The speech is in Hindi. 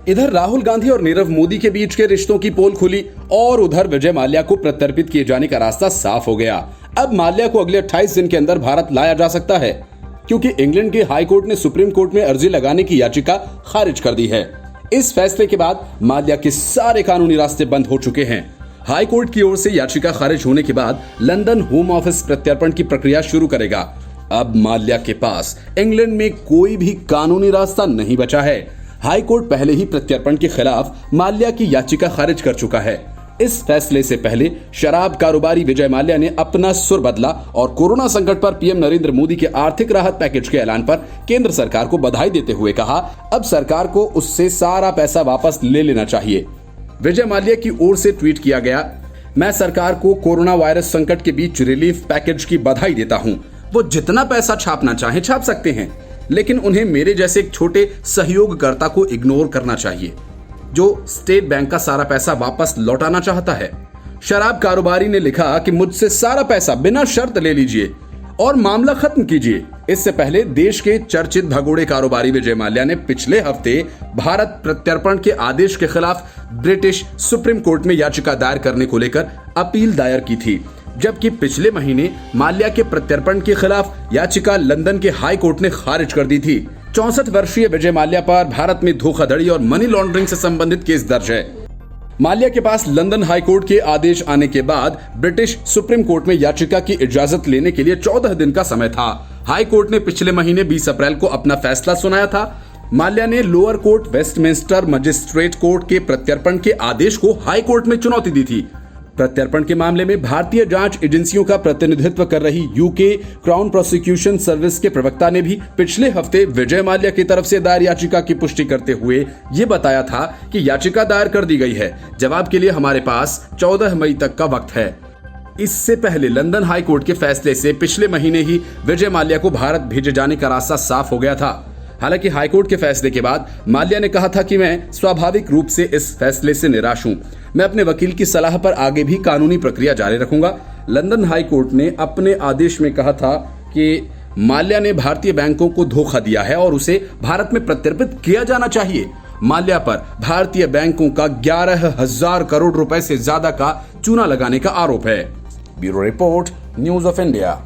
इधर राहुल गांधी और नीरव मोदी के बीच के रिश्तों की पोल खुली और उधर विजय माल्या को प्रत्यर्पित किए जाने का रास्ता साफ हो गया। अब माल्या को अगले 28 दिन के अंदर भारत लाया जा सकता है, क्योंकि इंग्लैंड के हाई कोर्ट ने सुप्रीम कोर्ट में अर्जी लगाने की याचिका खारिज कर दी है। इस फैसले के बाद माल्या के सारे कानूनी रास्ते बंद हो चुके हैं। हाई कोर्ट की ओर से याचिका खारिज होने के बाद लंदन होम ऑफिस प्रत्यर्पण की प्रक्रिया शुरू करेगा। अब माल्या के पास इंग्लैंड में कोई भी कानूनी रास्ता नहीं बचा है। हाई कोर्ट पहले ही प्रत्यर्पण के खिलाफ माल्या की याचिका खारिज कर चुका है। इस फैसले से पहले शराब कारोबारी विजय माल्या ने अपना सुर बदला और कोरोना संकट पर पीएम नरेंद्र मोदी के आर्थिक राहत पैकेज के ऐलान पर केंद्र सरकार को बधाई देते हुए कहा, अब सरकार को उससे सारा पैसा वापस ले लेना चाहिए। विजय माल्या की ओर से ट्वीट किया गया, मैं सरकार को कोरोना वायरस संकट के बीच रिलीफ पैकेज की बधाई देता हूं। वो जितना पैसा छापना चाहे छाप सकते हैं, लेकिन उन्हें मेरे जैसे एक छोटे सहयोगकर्ता को इग्नोर करना चाहिए, जो स्टेट बैंक का सारा पैसा वापस लौटाना चाहता है। शराब कारोबारी ने लिखा कि मुझसे सारा पैसा बिना शर्त ले लीजिए और मामला खत्म कीजिए। इससे पहले देश के चर्चित भगोड़े कारोबारी विजय माल्या ने पिछले हफ्ते भारत प्रत्यर्पण के आदेश के खिलाफ ब्रिटिश सुप्रीम कोर्ट में याचिका दायर करने को लेकर अपील दायर की थी, जबकि पिछले महीने माल्या के प्रत्यर्पण के खिलाफ याचिका लंदन के हाई कोर्ट ने खारिज कर दी थी। 64 वर्षीय विजय माल्या पर भारत में धोखाधड़ी और मनी लॉन्ड्रिंग से संबंधित केस दर्ज है। माल्या के पास लंदन हाई कोर्ट के आदेश आने के बाद ब्रिटिश सुप्रीम कोर्ट में याचिका की इजाजत लेने के लिए 14 दिन का समय था। हाई कोर्ट ने पिछले महीने 20 अप्रैल को अपना फैसला सुनाया था। माल्या ने lower court Westminster magistrate court के प्रत्यर्पण के आदेश को हाई कोर्ट में चुनौती दी थी। प्रत्यर्पण के मामले में भारतीय जांच एजेंसियों का प्रतिनिधित्व कर रही यूके क्राउन प्रोसिक्यूशन सर्विस के प्रवक्ता ने भी पिछले हफ्ते विजय माल्या की तरफ से दायर याचिका की पुष्टि करते हुए ये बताया था कि याचिका दायर कर दी गई है। जवाब के लिए हमारे पास 14 मई तक का वक्त है। इससे पहले लंदन हाई कोर्ट के फैसले से पिछले महीने ही विजय माल्या को भारत भेजे जाने का रास्ता साफ हो गया था। हालांकि हाईकोर्ट के फैसले के बाद माल्या ने कहा था कि मैं स्वाभाविक रूप से इस फैसले से निराश हूं। मैं अपने वकील की सलाह पर आगे भी कानूनी प्रक्रिया जारी रखूंगा। लंदन हाई कोर्ट ने अपने आदेश में कहा था कि माल्या ने भारतीय बैंकों को धोखा दिया है और उसे भारत में प्रत्यर्पित किया जाना चाहिए। माल्या पर भारतीय बैंकों का 11,000 करोड़ रुपए से ज्यादा का चूना लगाने का आरोप है। Bureau report, news of India.